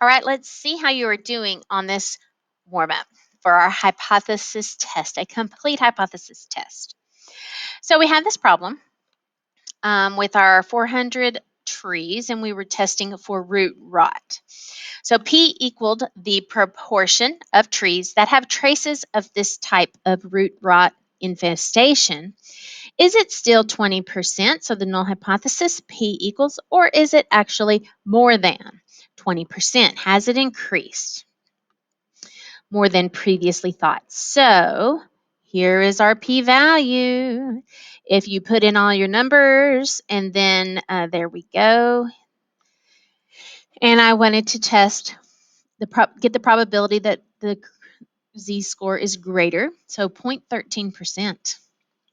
All right, let's see how you are doing on this warm up for our hypothesis test, a complete hypothesis test. So we had this problem with our 400 trees, and we were testing for root rot. So P equaled the proportion of trees that have traces of this type of root rot infestation. Is it still 20%, so the null hypothesis P equals, or is it actually more than 20%? Has it increased more than previously thought? So here is our p-value. If you put in all your numbers, and then there we go. And I wanted to test get the probability that the z-score is greater, so 0.13%.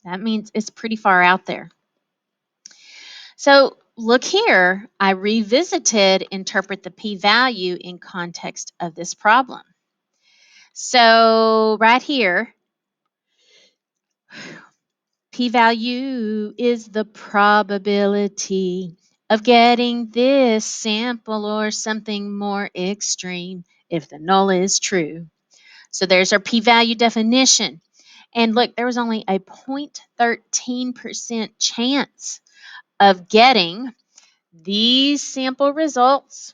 That means it's pretty far out there. So look here, I revisited interpret the p-value in context of this problem. So right here, p-value is the probability of getting this sample or something more extreme if the null is true. So there's our p-value definition. And look, there was only a 0.13% chance of getting these sample results,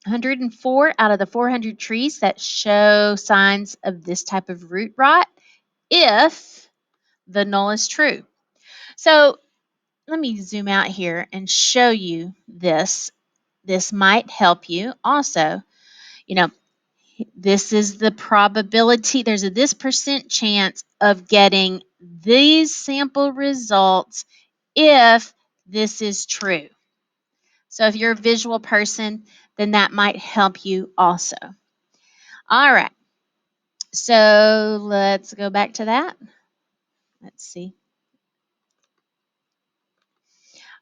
104 out of the 400 trees that show signs of this type of root rot, if the null is true. So let me zoom out here and show you this. This might help you also. You know, this is the probability. There's a this percent chance of getting these sample results if this is true. So if you're a visual person, then that might help you also. All right. So let's go back to that. Let's see.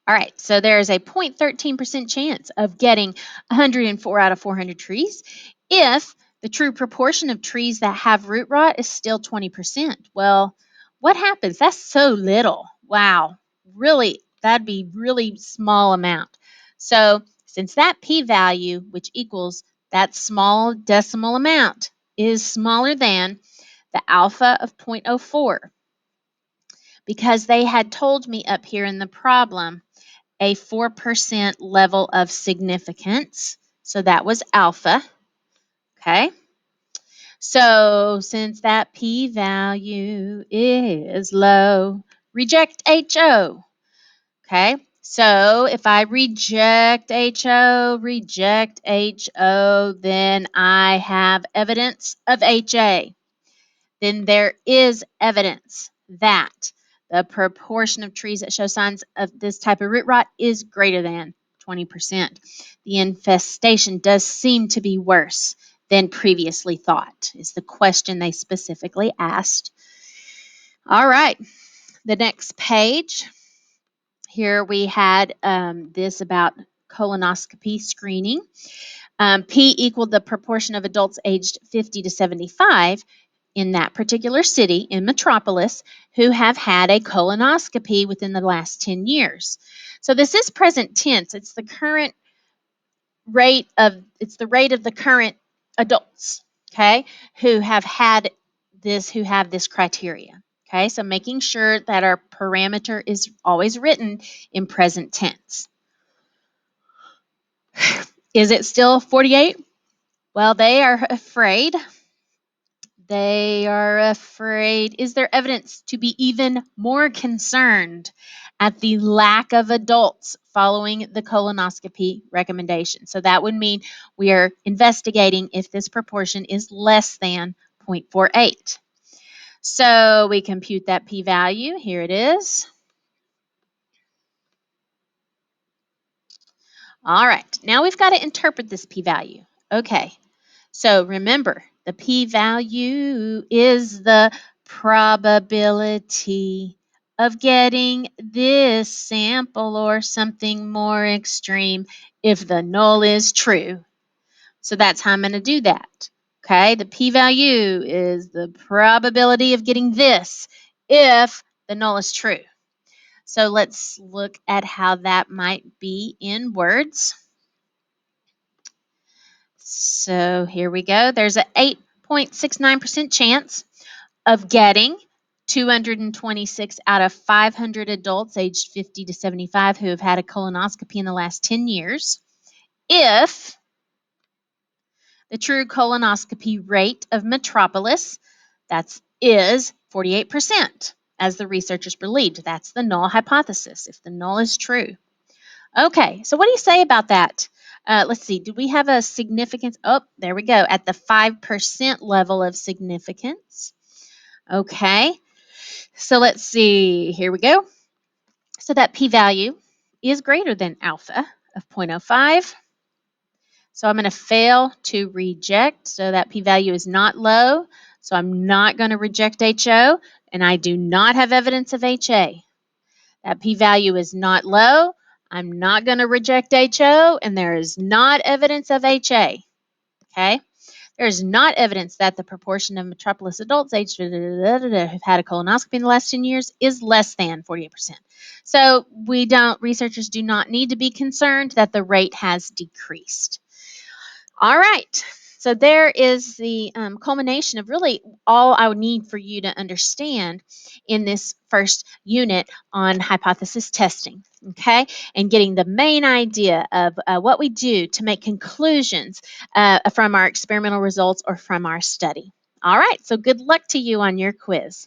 All right, so there's a 0.13% chance of getting 104 out of 400 trees if the true proportion of trees that have root rot is still 20%. Well, what happens? That's so little. Wow, really, that'd be really small amount. So since that p-value, which equals that small decimal amount, is smaller than the alpha of 0.04, because they had told me up here in the problem a 4% level of significance. So that was alpha. Okay. So since that p-value is low, reject HO. Okay. So if I reject HO, then I have evidence of HA. Then there is evidence that the proportion of trees that show signs of this type of root rot is greater than 20%. The infestation does seem to be worse than previously thought, is the question they specifically asked. All right, the next page. Here we had this about colonoscopy screening. P equaled the proportion of adults aged 50 to 75 in that particular city, in Metropolis, who have had a colonoscopy within the last 10 years. So this is present tense. It's the rate of the current adults, okay, who have this criteria. Okay, so making sure that our parameter is always written in present tense. Is it still 48? Well, they are afraid. They are afraid. Is there evidence to be even more concerned at the lack of adults following the colonoscopy recommendation? So that would mean we are investigating if this proportion is less than 0.48. So we compute that p-value. Here it is. All right, now we've got to interpret this p-value. Okay, so remember, the p-value is the probability of getting this sample or something more extreme if the null is true. So that's how I'm going to do that. Okay, the p-value is the probability of getting this if the null is true. So let's look at how that might be in words. So here we go. There's an 8.69% chance of getting 226 out of 500 adults aged 50 to 75 who have had a colonoscopy in the last 10 years if the true colonoscopy rate of Metropolis is 48%, as the researchers believed. That's the null hypothesis, if the null is true. Okay, so what do you say about that? Let's see, do we have a significance? Oh, there we go, at the 5% level of significance. Okay, so let's see, here we go. So that p-value is greater than alpha of 0.05. So I'm going to fail to reject. So that p-value is not low. So I'm not going to reject HO, and I do not have evidence of HA. That p-value is not low. I'm not going to reject HO, and there is not evidence of HA. Okay? There is not evidence that the proportion of Metropolis adults aged who've had a colonoscopy in the last 10 years is less than 48%. So researchers do not need to be concerned that the rate has decreased. All right. So there is the culmination of really all I would need for you to understand in this first unit on hypothesis testing, okay? And getting the main idea of what we do to make conclusions from our experimental results or from our study. All right, so good luck to you on your quiz.